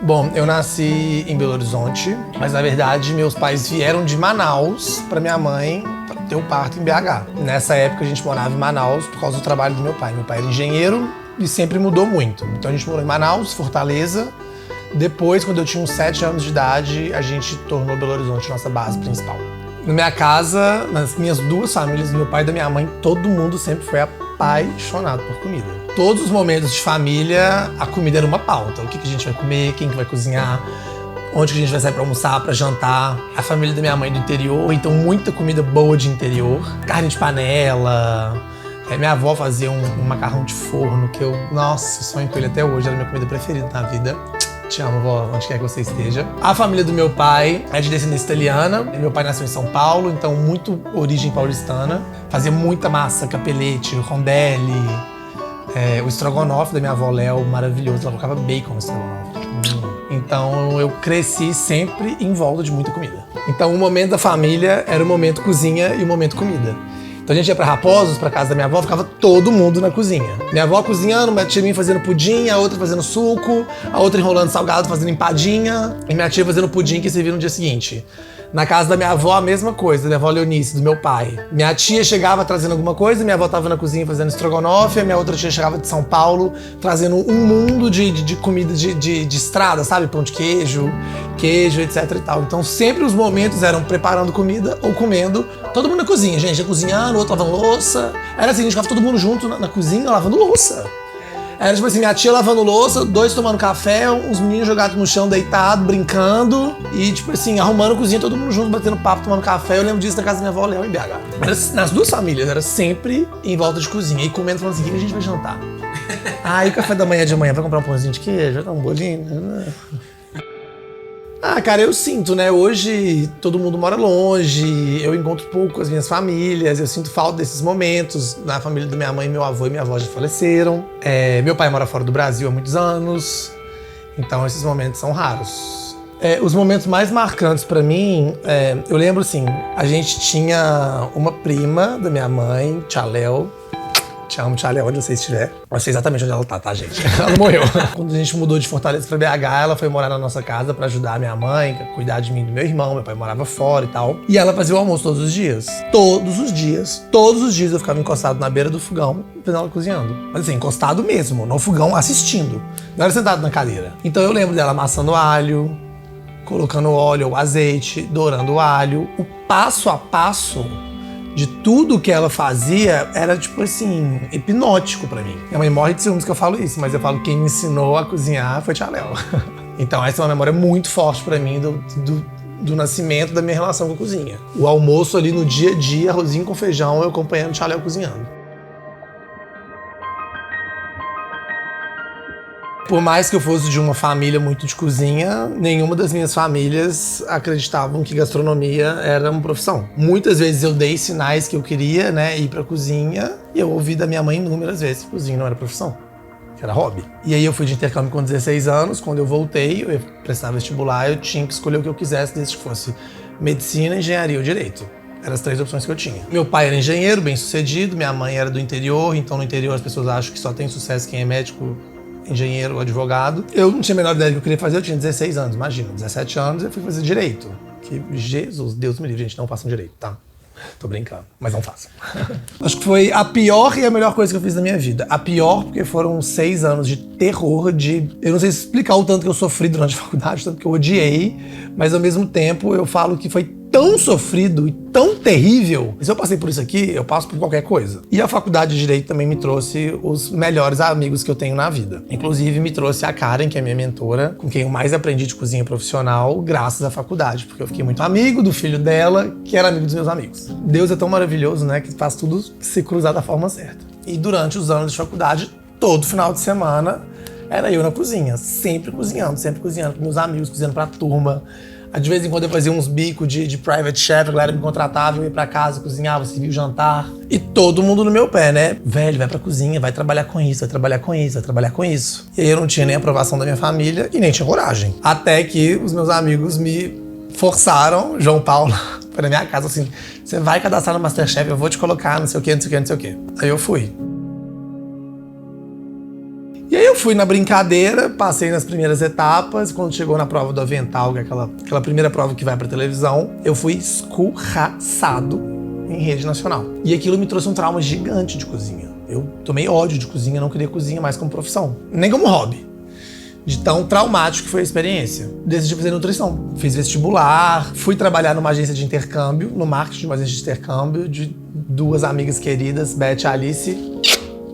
Bom, eu nasci em Belo Horizonte, mas na verdade meus pais vieram de Manaus para minha mãe ter o parto em BH. Nessa época a gente morava em Manaus por causa do trabalho do meu pai. Meu pai era engenheiro e sempre mudou muito. Então a gente morou em Manaus, Fortaleza. Depois, quando eu tinha uns 7 anos de idade, a gente tornou Belo Horizonte nossa base principal. Na minha casa, nas minhas duas famílias, do meu pai e da minha mãe, todo mundo sempre foi apaixonado por comida. Todos os momentos de família, a comida era uma pauta. O que a gente vai comer, quem que vai cozinhar, onde que a gente vai sair pra almoçar, pra jantar. A família da minha mãe do interior, então muita comida boa de interior. Carne de panela. Minha avó fazia um macarrão de forno que eu, nossa, sonho com ele até hoje. Era a minha comida preferida na vida. Te amo, vó, onde quer que você esteja. A família do meu pai é de descendência italiana. Meu pai nasceu em São Paulo, então muito origem paulistana. Fazia muita massa, capelete, rondelli. O estrogonofe da minha avó Léo, maravilhoso. Ela colocava bacon no estrogonofe. Então eu cresci sempre em volta de muita comida. Então o momento da família era o momento cozinha e o momento comida. Então a gente ia pra Raposos, pra casa da minha avó, ficava todo mundo na cozinha. Minha avó cozinhando, minha tia minha fazendo pudim, a outra fazendo suco, a outra enrolando salgado, fazendo empadinha, e minha tia fazendo pudim que servia no dia seguinte. Na casa da minha avó, a mesma coisa, da minha avó Leonice, do meu pai. Minha tia chegava trazendo alguma coisa, minha avó tava na cozinha fazendo estrogonofe, a minha outra tia chegava de São Paulo trazendo um mundo de comida de estrada, sabe? Pão de queijo, etc e tal. Então sempre os momentos eram preparando comida ou comendo. Todo mundo na cozinha, gente, ia cozinhando, outro lavando louça. Era assim, a gente ficava todo mundo junto na cozinha lavando louça. Era tipo assim, minha tia lavando louça, 2 tomando café, uns meninos jogados no chão, deitados, brincando. E tipo assim, arrumando a cozinha, todo mundo junto, batendo papo, tomando café. Eu lembro disso na casa da minha avó Léo, em BH. Nas duas famílias, era sempre em volta de cozinha. E comendo, falando assim, o que a gente vai jantar? E o café da manhã de amanhã, vai comprar um pãozinho de queijo, vai dar um bolinho? Cara, eu sinto, né? Hoje todo mundo mora longe, eu encontro pouco as minhas famílias, eu sinto falta desses momentos. Na família da minha mãe, meu avô e minha avó já faleceram. Meu pai mora fora do Brasil há muitos anos, então esses momentos são raros. Os momentos mais marcantes pra mim, eu lembro assim, a gente tinha uma prima da minha mãe, Tia Léo. Te amo, Tia Léo, onde você estiver. Eu sei exatamente onde ela tá, gente? Ela não morreu. Quando a gente mudou de Fortaleza pra BH, ela foi morar na nossa casa pra ajudar a minha mãe, cuidar de mim e do meu irmão. Meu pai morava fora e tal. E ela fazia o almoço todos os dias. Todos os dias eu ficava encostado na beira do fogão, vendo ela cozinhando. Mas assim, encostado mesmo, no fogão, assistindo. Não era sentado na cadeira. Então eu lembro dela amassando alho, colocando óleo ou azeite, dourando o alho. O passo a passo de tudo que ela fazia era, tipo assim, hipnótico pra mim. Minha mãe morre de ciúmes que eu falo isso, mas eu falo que quem me ensinou a cozinhar foi Tia Léo. Então essa é uma memória muito forte pra mim do nascimento da minha relação com a cozinha. O almoço ali no dia a dia, arrozinho com feijão, eu acompanhando Tia Léo cozinhando. Por mais que eu fosse de uma família muito de cozinha, nenhuma das minhas famílias acreditavam que gastronomia era uma profissão. Muitas vezes eu dei sinais que eu queria, né, ir pra cozinha, e eu ouvi da minha mãe inúmeras vezes que cozinha não era profissão, que era hobby. E aí eu fui de intercâmbio com 16 anos, quando eu voltei, eu ia prestar vestibular, eu tinha que escolher o que eu quisesse, desde que fosse medicina, engenharia ou direito. Eram as 3 opções que eu tinha. Meu pai era engenheiro, bem sucedido, minha mãe era do interior, então no interior as pessoas acham que só tem sucesso quem é médico, engenheiro, advogado. Eu não tinha a menor ideia do que eu queria fazer, eu tinha 16 anos, imagina, 17 anos eu fui fazer direito. Que Jesus, Deus me livre, gente, não façam direito, tá? Tô brincando, mas não façam. Acho que foi a pior e a melhor coisa que eu fiz na minha vida. A pior porque foram 6 anos de terror, eu não sei explicar o tanto que eu sofri durante a faculdade, tanto que eu odiei, mas ao mesmo tempo eu falo que foi tão sofrido e tão terrível. Se eu passei por isso aqui, eu passo por qualquer coisa. E a faculdade de Direito também me trouxe os melhores amigos que eu tenho na vida. Inclusive, me trouxe a Karen, que é minha mentora, com quem eu mais aprendi de cozinha profissional, graças à faculdade. Porque eu fiquei muito amigo do filho dela, que era amigo dos meus amigos. Deus é tão maravilhoso, né, que faz tudo se cruzar da forma certa. E durante os anos de faculdade, todo final de semana, era eu na cozinha. Sempre cozinhando com meus amigos, cozinhando pra turma. De vez em quando eu fazia uns bicos de private chef, a galera me contratava, eu ia pra casa, cozinhava, servia o jantar. E todo mundo no meu pé, né? Velho, vai pra cozinha, vai trabalhar com isso, vai trabalhar com isso, vai trabalhar com isso. E aí eu não tinha nem aprovação da minha família e nem tinha coragem. Até que os meus amigos me forçaram, João Paulo, pra minha casa, assim, você vai cadastrar no Masterchef, eu vou te colocar, não sei o quê, não sei o quê, não sei o quê. Aí eu fui. E aí eu fui na brincadeira, passei nas primeiras etapas. Quando chegou na prova do avental, que é aquela primeira prova que vai pra televisão, eu fui escorraçado em rede nacional. E aquilo me trouxe um trauma gigante de cozinha. Eu tomei ódio de cozinha, não queria cozinha mais como profissão, nem como hobby. De tão traumático que foi a experiência. Decidi fazer nutrição. Fiz vestibular, fui trabalhar numa agência de intercâmbio, no marketing de uma agência de intercâmbio, de duas amigas queridas, Beth e Alice.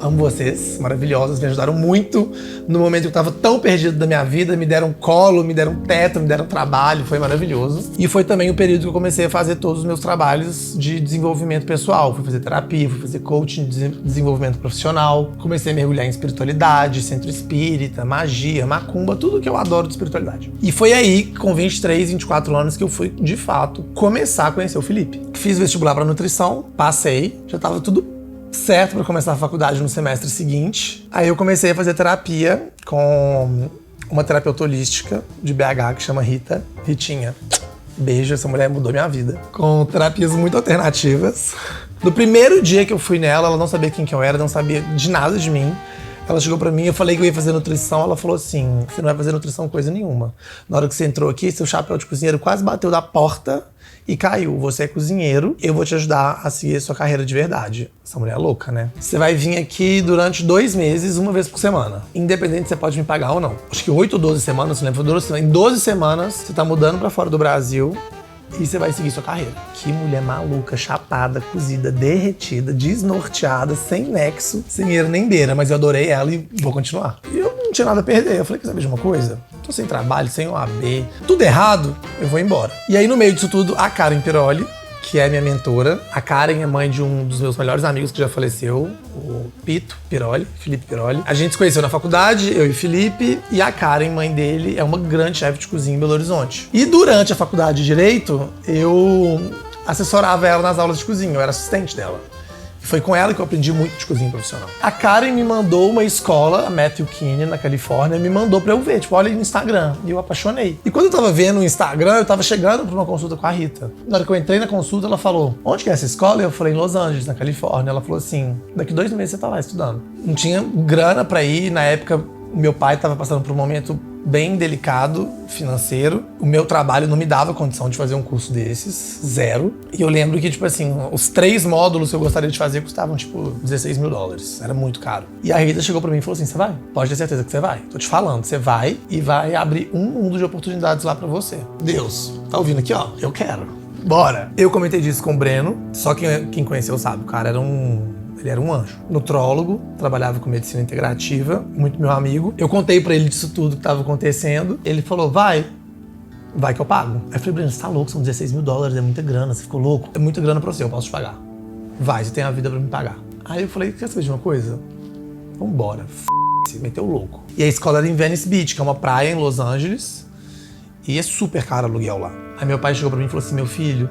Amo vocês, maravilhosas, me ajudaram muito no momento que eu tava tão perdido da minha vida, me deram colo, me deram teto, me deram trabalho, foi maravilhoso. E foi também o período que eu comecei a fazer todos os meus trabalhos de desenvolvimento pessoal. Fui fazer terapia, fui fazer coaching, desenvolvimento profissional, comecei a mergulhar em espiritualidade, centro espírita, magia, macumba, tudo que eu adoro de espiritualidade. E foi aí, com 23, 24 anos, que eu fui, de fato, começar a conhecer o Felipe. Fiz vestibular pra nutrição, passei, já tava tudo certo para começar a faculdade no semestre seguinte. Aí eu comecei a fazer terapia com uma terapeuta holística de BH que chama Rita. Ritinha, beijo, essa mulher mudou minha vida. Com terapias muito alternativas. No primeiro dia que eu fui nela, ela não sabia quem que eu era, não sabia de nada de mim. Ela chegou pra mim, eu falei que eu ia fazer nutrição, ela falou assim, você não vai fazer nutrição coisa nenhuma. Na hora que você entrou aqui, seu chapéu de cozinheiro quase bateu da porta e caiu. Você é cozinheiro, eu vou te ajudar a seguir a sua carreira de verdade. Essa mulher é louca, né? Você vai vir aqui durante 2 meses, uma vez por semana. Independente se você pode me pagar ou não. Acho que 8 ou 12 semanas, não lembro, em 12 semanas, você tá mudando pra fora do Brasil e você vai seguir sua carreira. Que mulher maluca, chapada, cozida, derretida, desnorteada, sem nexo, sem eira nem beira, mas eu adorei ela e vou continuar. E eu não tinha nada a perder. Eu falei, quer saber de uma coisa? Tô sem trabalho, sem OAB, tudo errado, eu vou embora. E aí, no meio disso tudo, a Karen Piroli, que é minha mentora. A Karen é mãe de um dos meus melhores amigos que já faleceu, o Pito Piroli, Felipe Piroli. A gente se conheceu na faculdade, eu e o Felipe, e a Karen, mãe dele, é uma grande chefe de cozinha em Belo Horizonte. E durante a faculdade de Direito, eu assessorava ela nas aulas de cozinha, eu era assistente dela. Foi com ela que eu aprendi muito de cozinha profissional. A Karen me mandou uma escola, a Matthew Keane, na Califórnia, me mandou pra eu ver, tipo, olha aí no Instagram. E eu apaixonei. E quando eu tava vendo o Instagram, eu tava chegando pra uma consulta com a Rita. Na hora que eu entrei na consulta, ela falou, onde que é essa escola? E eu falei, em Los Angeles, na Califórnia. Ela falou assim, daqui 2 meses você tá lá estudando. Não tinha grana pra ir, na época meu pai tava passando por um momento bem delicado, financeiro. O meu trabalho não me dava condição de fazer um curso desses, 0. E eu lembro que, tipo assim, os 3 módulos que eu gostaria de fazer custavam, tipo, $16 mil. Era muito caro. E a Rita chegou pra mim e falou assim, você vai? Pode ter certeza que você vai. Tô te falando, você vai e vai abrir um mundo de oportunidades lá pra você. Deus, tá ouvindo aqui, ó? Eu quero. Bora! Eu comentei disso com o Breno, só quem conheceu sabe, o cara ele era um anjo. Nutrólogo, trabalhava com medicina integrativa, muito meu amigo. Eu contei pra ele disso tudo que estava acontecendo. Ele falou, vai que eu pago. Aí eu falei, Breno, você tá louco, são $16 mil, é muita grana, você ficou louco? É muita grana pra você, eu posso te pagar. Vai, você tem a vida pra me pagar. Aí eu falei, quer saber de uma coisa? Vambora, se meteu louco. E a escola era em Venice Beach, que é uma praia em Los Angeles, e é super caro aluguel lá. Aí meu pai chegou pra mim e falou assim, meu filho,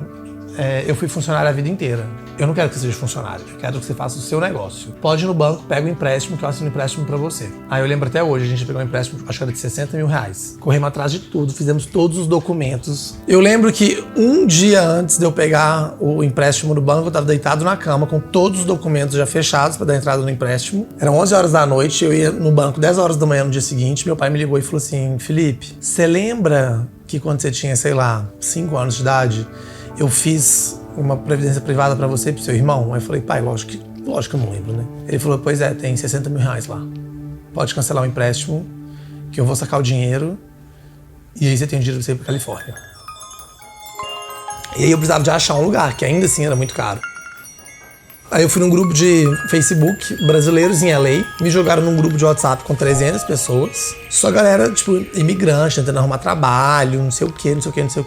eu fui funcionário a vida inteira. Eu não quero que você seja funcionário, eu quero que você faça o seu negócio. Pode ir no banco, pega o empréstimo, que eu assino o empréstimo pra você. Aí eu lembro até hoje, a gente pegou um empréstimo, acho que era de $60 mil. Corremos atrás de tudo, fizemos todos os documentos. Eu lembro que um dia antes de eu pegar o empréstimo no banco, eu tava deitado na cama com todos os documentos já fechados pra dar entrada no empréstimo. Eram 11 horas da noite, eu ia no banco 10 horas da manhã no dia seguinte, meu pai me ligou e falou assim, Felipe, você lembra que quando você tinha, sei lá, 5 anos de idade, eu fiz uma previdência privada pra você e pro seu irmão? Aí eu falei, pai, lógico que eu não lembro, né? Ele falou, pois é, tem $60 mil lá. Pode cancelar o empréstimo, que eu vou sacar o dinheiro e aí você tem o dinheiro pra você ir pra Califórnia. E aí eu precisava de achar um lugar, que ainda assim era muito caro. Aí eu fui num grupo de Facebook, brasileiros em LA, me jogaram num grupo de WhatsApp com 300 pessoas. Só galera, tipo, imigrante, tentando arrumar trabalho, não sei o quê.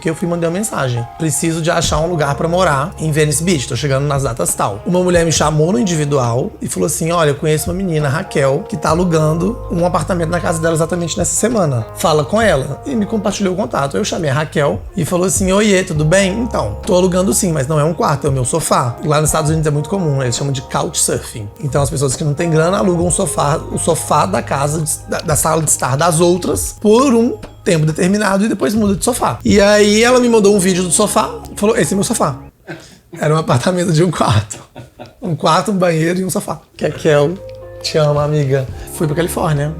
Eu fui mandar uma mensagem. Preciso de achar um lugar pra morar em Venice Beach, tô chegando nas datas tal. Uma mulher me chamou no individual e falou assim, olha, eu conheço uma menina, Raquel, que tá alugando um apartamento na casa dela exatamente nessa semana. Fala com ela. E me compartilhou o contato. Eu chamei a Raquel e falou assim, oiê, tudo bem? Então, tô alugando sim, mas não é um quarto, é o meu sofá. Lá nos Estados Unidos é muito comum. Eles chamam de couchsurfing. Então as pessoas que não têm grana alugam o sofá da casa, da sala de estar das outras, por um tempo determinado e depois muda de sofá. E aí ela me mandou um vídeo do sofá, falou, esse é meu sofá. Era um apartamento de um quarto. Um quarto, um banheiro e um sofá. Raquel, te amo, amiga. Fui pra Califórnia.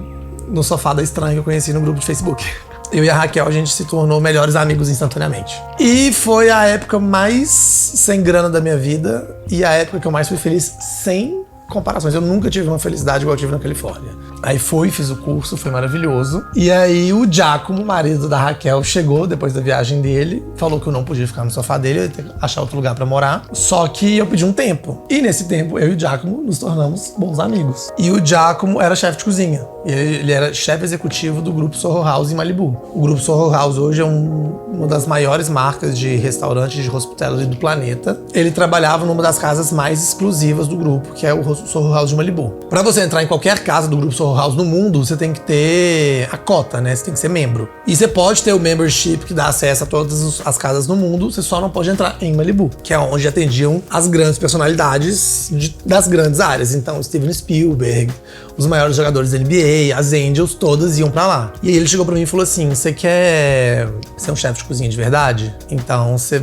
no sofá da estranha que eu conheci no grupo de Facebook. Eu e a Raquel, a gente se tornou melhores amigos instantaneamente. E foi a época mais sem grana da minha vida e a época que eu mais fui feliz sem comparações. Eu nunca tive uma felicidade igual eu tive na Califórnia. Aí fiz o curso, foi maravilhoso. E aí o Giacomo, marido da Raquel, chegou depois da viagem dele, falou que eu não podia ficar no sofá dele, eu ia ter que achar outro lugar pra morar. Só que eu pedi um tempo. E nesse tempo, eu e o Giacomo nos tornamos bons amigos. E o Giacomo era chefe de cozinha. Ele era chefe executivo do Grupo Soho House em Malibu. O Grupo Soho House hoje é uma das maiores marcas de restaurantes de hospitality do planeta. Ele trabalhava numa das casas mais exclusivas do grupo, que é o Soho House de Malibu. Para você entrar em qualquer casa do Grupo Soho House no mundo, você tem que ter a cota, né? Você tem que ser membro. E você pode ter o membership que dá acesso a todas as casas no mundo, você só não pode entrar em Malibu, que é onde atendiam as grandes personalidades das grandes áreas. Então, Steven Spielberg, os maiores jogadores da NBA, as Angels, todas iam pra lá. E aí ele chegou pra mim e falou assim, você quer ser um chefe de cozinha de verdade? Então você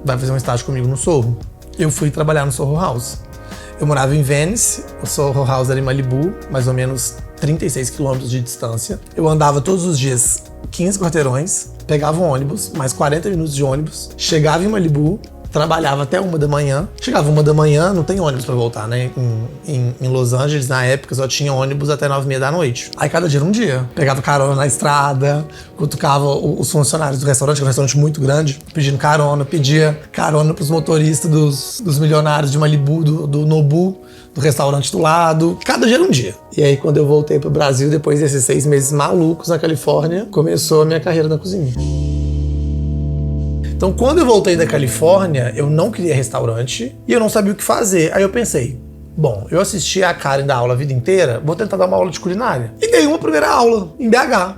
vai fazer um estágio comigo no Soho. Eu fui trabalhar no Soho House. Eu morava em Venice, o Soho House era em Malibu, mais ou menos 36 quilômetros de distância. Eu andava todos os dias 15 quarteirões, pegava um ônibus, mais 40 minutos de ônibus, chegava em Malibu, trabalhava até 1 da manhã. Chegava 1 da manhã, não tem ônibus pra voltar, né? Em Los Angeles, na época, só tinha ônibus até 9h30 da noite. Aí cada dia era um dia. Pegava carona na estrada, cutucava os funcionários do restaurante, que é um restaurante muito grande, pedindo carona, pedia carona pros motoristas dos milionários de Malibu, do Nobu, do restaurante do lado. Cada dia era um dia. E aí, quando eu voltei pro Brasil, depois desses 6 meses malucos na Califórnia, começou a minha carreira na cozinha. Então, quando eu voltei da Califórnia, eu não queria restaurante e eu não sabia o que fazer. Aí eu pensei, bom, eu assisti a Karen dar aula a vida inteira, vou tentar dar uma aula de culinária. E dei uma primeira aula em BH.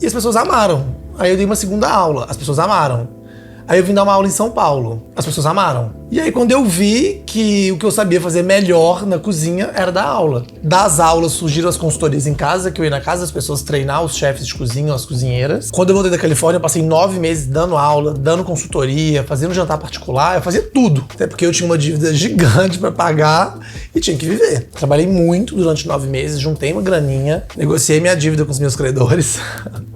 E as pessoas amaram. Aí eu dei uma segunda aula, as pessoas amaram. Aí eu vim dar uma aula em São Paulo, as pessoas amaram. E aí quando eu vi que o que eu sabia fazer melhor na cozinha era dar aula. Das aulas surgiram as consultorias em casa, que eu ia na casa das pessoas treinar os chefes de cozinha, as cozinheiras. Quando eu voltei da Califórnia, eu passei 9 meses dando aula, dando consultoria, fazendo jantar particular, eu fazia tudo. Até porque eu tinha uma dívida gigante pra pagar e tinha que viver. Trabalhei muito durante 9 meses, juntei uma graninha, negociei minha dívida com os meus credores,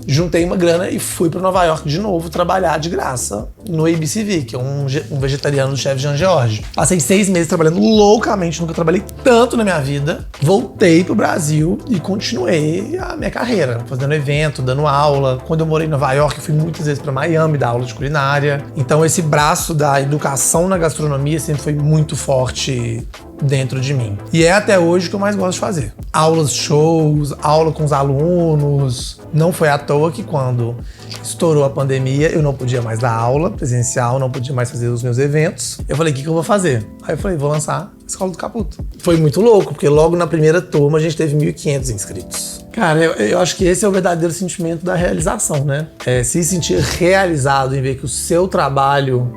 juntei uma grana e fui pra Nova York de novo trabalhar de graça no ABCV, que é um vegetariano do chefe Jean George. Passei 6 meses trabalhando loucamente, nunca trabalhei tanto na minha vida. Voltei pro Brasil e continuei a minha carreira, fazendo evento, dando aula. Quando eu morei em Nova York, eu fui muitas vezes pra Miami dar aula de culinária. Então esse braço da educação na gastronomia sempre foi muito forte dentro de mim. E é até hoje o que eu mais gosto de fazer. Aulas, shows, aula com os alunos. Não foi à toa que quando estourou a pandemia, eu não podia mais dar aula presencial, não podia mais fazer os meus eventos. Eu falei, o que eu vou fazer? Aí eu falei, vou lançar a Escola do Caputo. Foi muito louco, porque logo na primeira turma a gente teve 1.500 inscritos. Cara, eu acho que esse é o verdadeiro sentimento da realização, né? É se sentir realizado em ver que o seu trabalho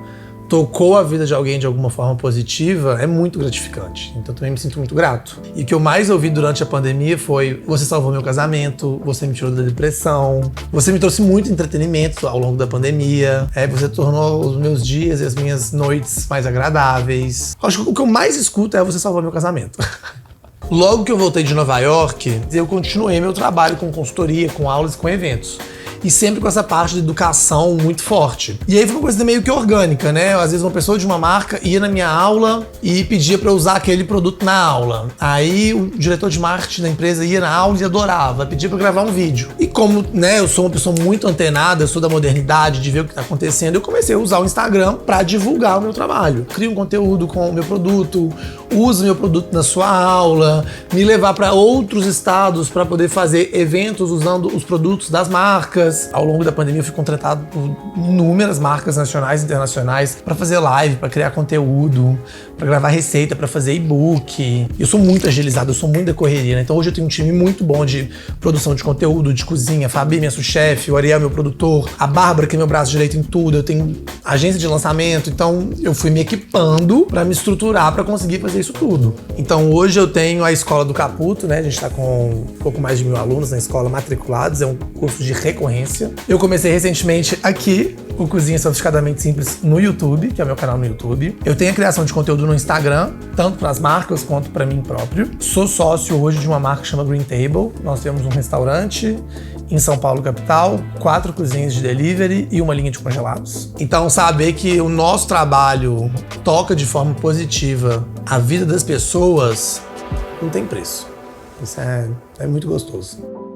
tocou a vida de alguém de alguma forma positiva, é muito gratificante. Então também me sinto muito grato. E o que eu mais ouvi durante a pandemia foi: você salvou meu casamento, você me tirou da depressão, você me trouxe muito entretenimento ao longo da pandemia, você tornou os meus dias e as minhas noites mais agradáveis. Acho que o que eu mais escuto é: você salvou meu casamento. Logo que eu voltei de Nova York, eu continuei meu trabalho com consultoria, com aulas e com eventos. E sempre com essa parte de educação muito forte. E aí foi uma coisa meio que orgânica, né? Às vezes uma pessoa de uma marca ia na minha aula e pedia pra eu usar aquele produto na aula. Aí o diretor de marketing da empresa ia na aula e adorava, pedia pra eu gravar um vídeo. E como, né, eu sou uma pessoa muito antenada, eu sou da modernidade, de ver o que tá acontecendo, eu comecei a usar o Instagram pra divulgar o meu trabalho. Crio um conteúdo com o meu produto, uso meu produto na sua aula, me levar pra outros estados pra poder fazer eventos usando os produtos das marcas. Ao longo da pandemia eu fui contratado por inúmeras marcas nacionais e internacionais para fazer live, para criar conteúdo, para gravar receita, para fazer e-book. Eu sou muito agilizado, eu sou muito da correria, né? Então hoje eu tenho um time muito bom de produção de conteúdo, de cozinha. A Fabi, minha sous-chefe, o Ariel, meu produtor, a Bárbara, que é meu braço direito em tudo. Eu tenho agência de lançamento, então eu fui me equipando para me estruturar para conseguir fazer isso tudo. Então hoje eu tenho a Escola do Caputo, né? A gente está com um pouco mais de 1.000 alunos na escola matriculados, é um curso de recorrência. experiência. Eu comecei recentemente aqui, o Cozinha Sofisticadamente Simples no YouTube, que é o meu canal no YouTube. Eu tenho a criação de conteúdo no Instagram, tanto para as marcas quanto para mim próprio. Sou sócio hoje de uma marca que chama Green Table. Nós temos um restaurante em São Paulo, capital, 4 cozinhas de delivery e uma linha de congelados. Então, saber que o nosso trabalho toca de forma positiva a vida das pessoas não tem preço. Isso é muito gostoso.